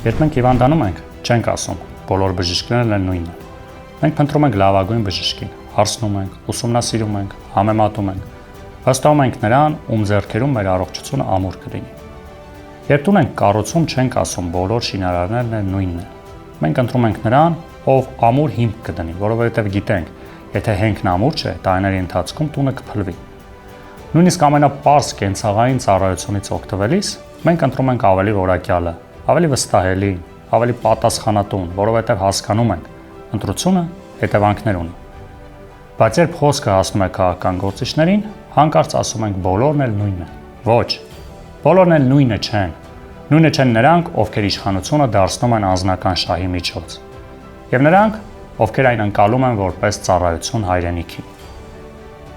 Երբ մենք հիվանդանում ենք, չենք ասում, բոլոր բժիշկներն են նույնը։ Մենք փնտրում ենք լավագույն բժշկին, հարցնում ենք, ուսումնասիրում ենք, համեմատում ենք, վստահում ենք նրան, ում ձեռքերում մեր առողջությունը ամուր կլինի։ Երբ տուն ենք կառուցում, չենք ասում, բոլոր շինարարներն են նույնն են։ Մենք ընտրում ենք նրան, ով ամուր հիմք կդնի, որովհետև գիտենք, եթե հենքն ամուր չէ, տարիների ընթացքում տունը կփլվի։ Նույնիսկ ամենապարզ կենցաղային ծառայությունից օգտվելիս, մենք ընտրում ենք ավելի որակյալը, ավելի վստահելի, ավելի պատասխանատուն, որովհետև հասկանում ենք, ընտրությունը հետևանքներ ունի։ Բայց երբ խոսքը հասնում է քաղաքական գործիչներին, հանկարծ ասում ենք բոլորն էլ նույնն են։ Ոչ, բոլորն էլ նույնը չեն։ Նույնը չեն նրանք, ովքեր իշխանությունը դարձնում են անձնական շահի միջոց։ Եվ նրանք, ովքեր այն ընկալում են որպես ծառայություն հայրենիքի։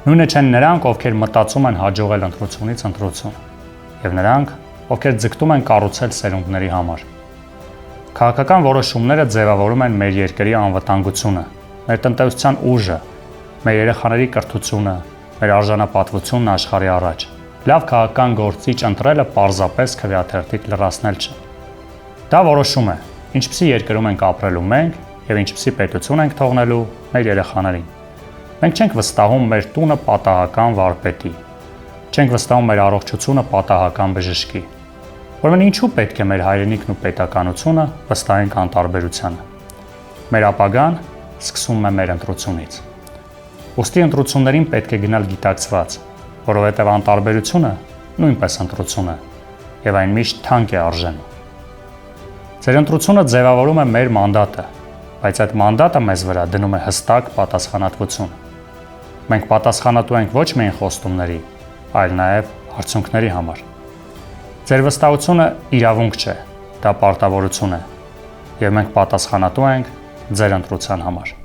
Նույնը չեն նրանք, ովքեր մտածում են հաջողել ընտրությունից ընտրություն։ Եվ նրանք, ովքեր ձգտում են կառուցել սերունդների համար։ Քաղաքական որոշումները ձևավորում են մեր երկրի անվտանգությունը, մեր տնտեսության ուժը, մեր երեխաների կրթությունը, մեր արժանապատվությունն աշխարհի առաջ։ Լավ քաղաքական գործիչ ընտրելը պարզապես քվեաթերթիկ լրացնել չէ։ Դա որոշում է, ինչպիսի երկրում ենք ապրելու մենք եւ ինչպիսի պետություն ենք թողնելու մեր երեխաներին։ Մենք չենք վստահում մեր տունը պատահական վարպետի, չենք վստահում մեր առողջությունը պատահական բժշկի։ Ուրեմն ինչու պետք է մեր հայրենիքն ու պետականությունը վստահենք անտարբերությանը։ Մեր ապագան սկսում է մեր ընտրությունից։ Ուստի ընտրություններին պետք է գնալ գիտակցված, որովհետև անտարբերությունը նույնպես ընտրություն է եւ այն միշտ թանկ է արժենում։ Ձեր ընտրությունը ձևավորում է մեր մանդատը, բայց այդ մանդատը մեզ վրա դնում է հստակ պատասխանատվություն։ Մենք պատասխանատու ենք ոչ միայն խոստումների, այլ նաեւ արդյունքների համար։ Ձեր վստահությունը իրավունք չէ, դա պարտավորություն է, եւ մենք պատասխանատու ենք ձեր ընտրության համար։